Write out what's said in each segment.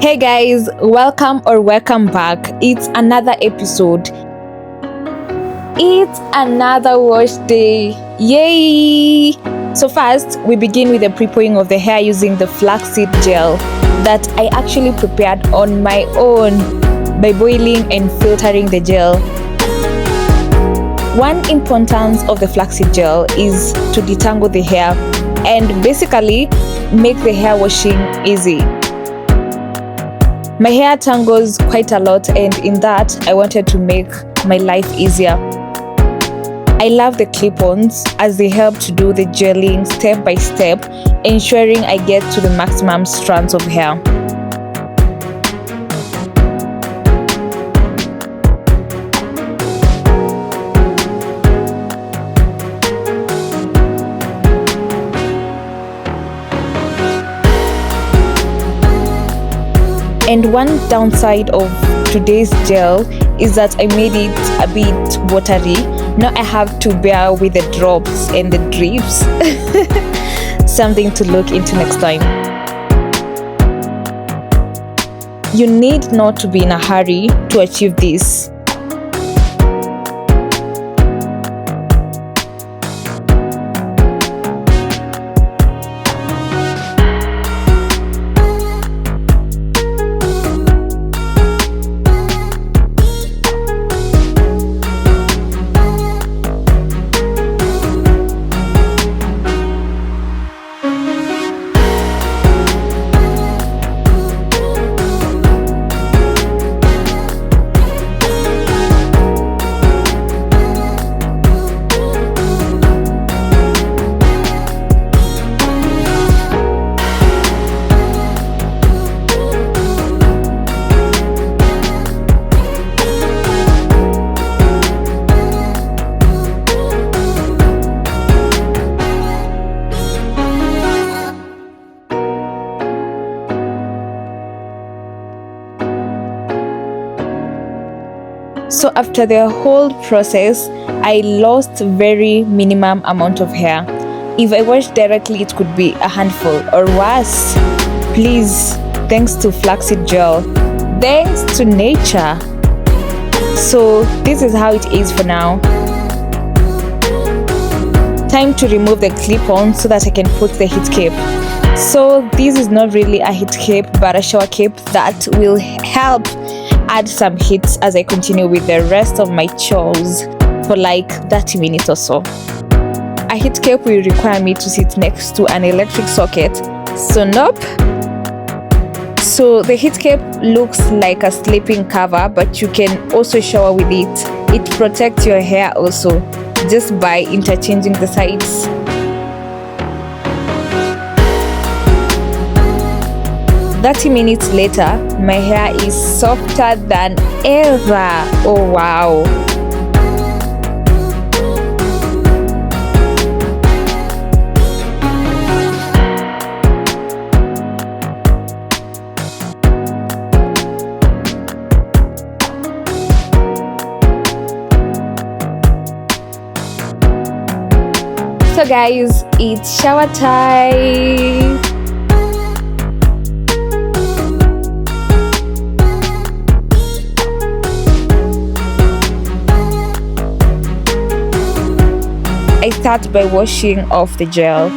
Hey guys, welcome back. It's another episode. It's another wash day. Yay! So first, we begin with the prepooing of the hair using the flaxseed gel that I actually prepared on my own by boiling and filtering the gel. One importance of the flaxseed gel is to detangle the hair and basically make the hair washing easy. My hair tangles quite a lot, and in that I wanted to make my life easier. I love the clip-ons as they help to do the gelling step by step, ensuring I get to the maximum strands of hair. And one downside of today's gel is that I made it a bit watery. Now I have to bear with the drops and the drips. Something to look into next time. You need not to be in a hurry to achieve this. So after the whole process, I lost very minimum amount of hair. If I washed directly, it could be a handful or worse. Please, thanks to flaxseed gel, thanks to nature. So this is how it is for now. Time to remove the clip-on so that I can put the heat cape. So this is not really a heat cape but a shower cape that will help add some heat as I continue with the rest of my chores for like 30 minutes or so. A heat cape will require me to sit next to an electric socket, so nope. So the heat cape looks like a sleeping cover, but you can also shower with it. It protects your hair also, just by interchanging the sides. "30 minutes later, my hair is softer than ever. Oh wow. So guys, it's shower time. I start by washing off the gel.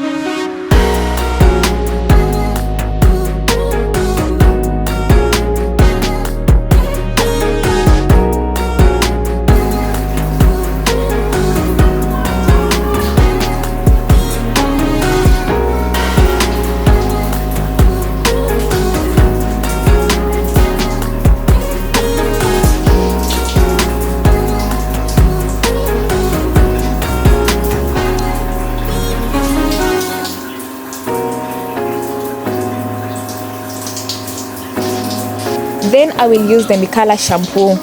Then I will use the Mikala shampoo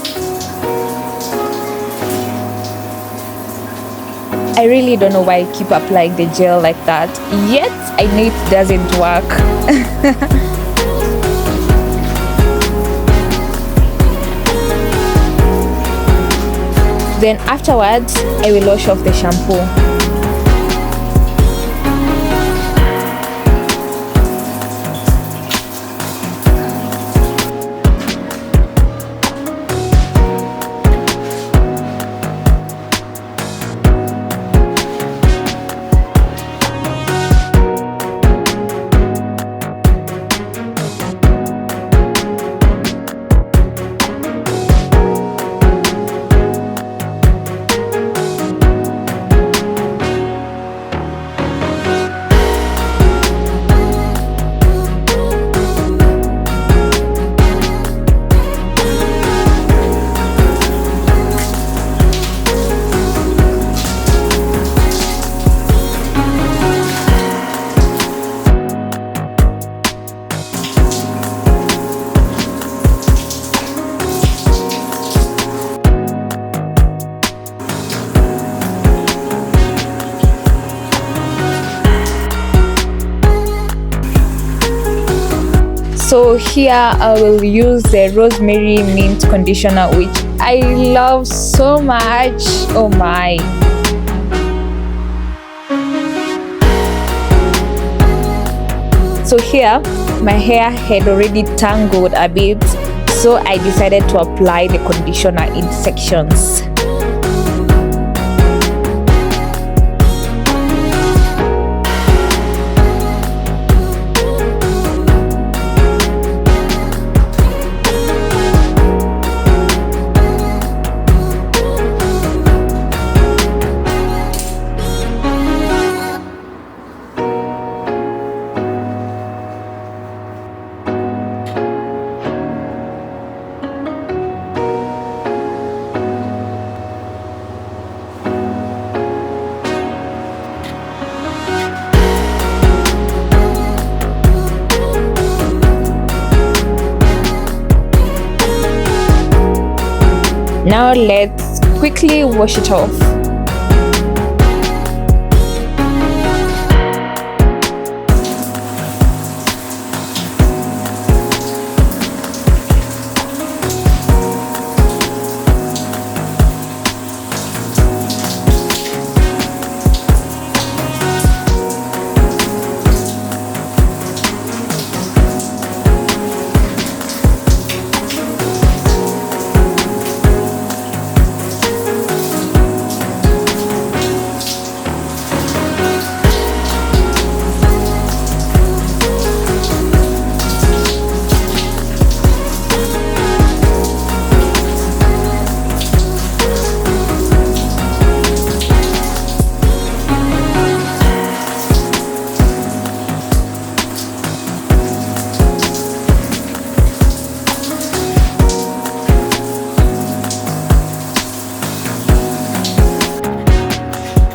I really don't know why I keep applying the gel like that, yet I know it doesn't work. Then afterwards, I will wash off the shampoo. So here I will use the rosemary mint conditioner, which I love so much. Oh my. So here my hair had already tangled a bit, so I decided to apply the conditioner in sections. Now let's quickly wash it off.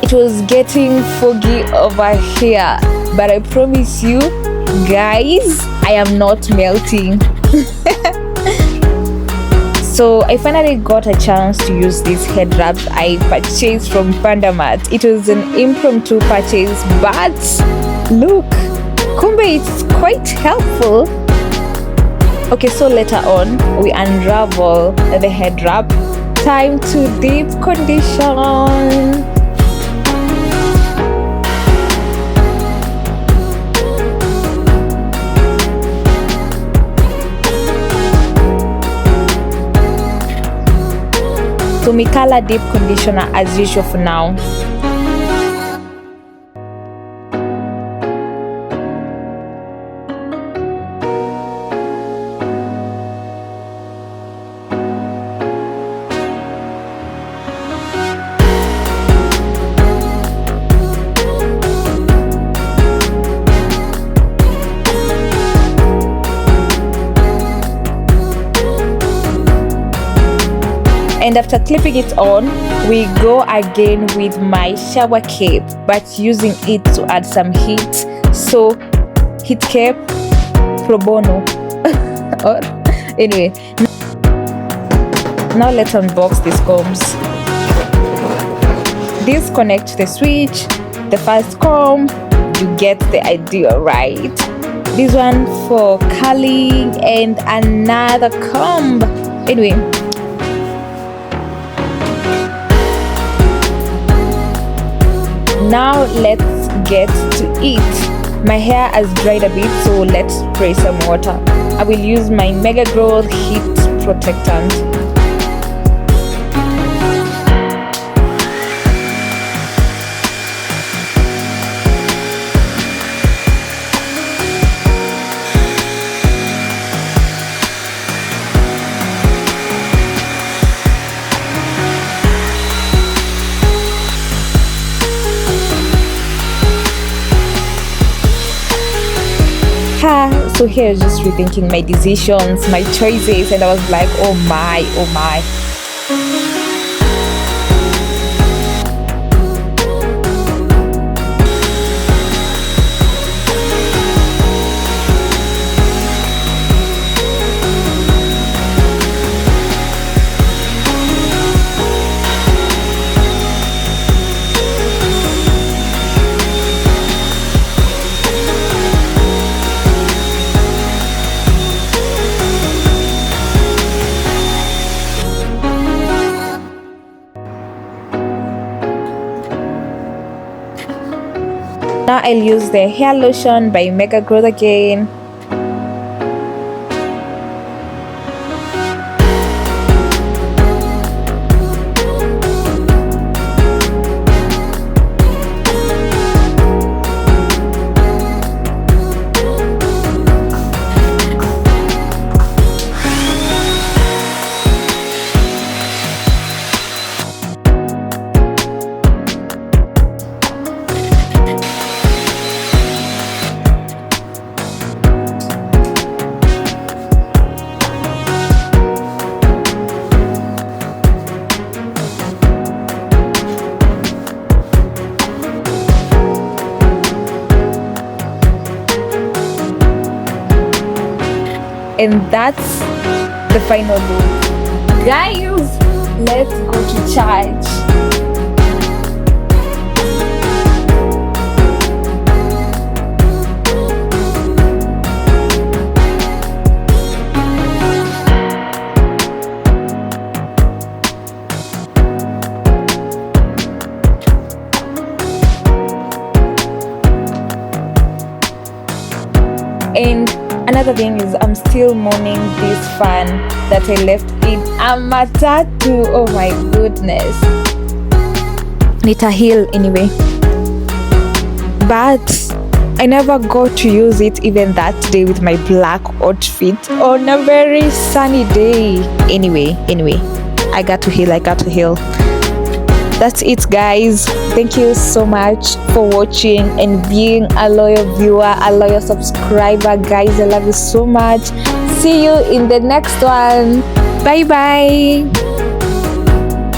It was getting foggy over here, but I promise you guys, I am not melting. So I finally got a chance to use these head wraps I purchased from Pandamat. It was an impromptu purchase, but look, kumbe it's quite helpful. Okay, so later on we unravel the head wrap. Time to deep condition. So Mikala deep conditioner as usual for now. And after clipping it on, we go again with my shower cape, but using it to add some heat. So heat cape pro bono. Or anyway, now let's unbox these combs. disconnect the switch, the first comb. You get the idea, right? This one for curling and another comb. Anyway, now let's get to it. My hair has dried a bit, so let's spray some water. I will use my Mega Growth Heat Protectant. So here I was just rethinking my decisions, my choices, and I was like, oh my. Now I'll use the hair lotion by Mega Growth again. And that's the final look. Guys, let's go to church. And another thing is I'm still mourning this fan that I left in Amatatu. Oh my goodness. Nita Hill anyway. But I never got to use it even that day with my black outfit on a very sunny day. Anyway, I got to heal. That's it, guys. Thank you so much for watching and being a loyal viewer, a loyal subscriber. Guys, I love you so much. See you in the next one. Bye bye.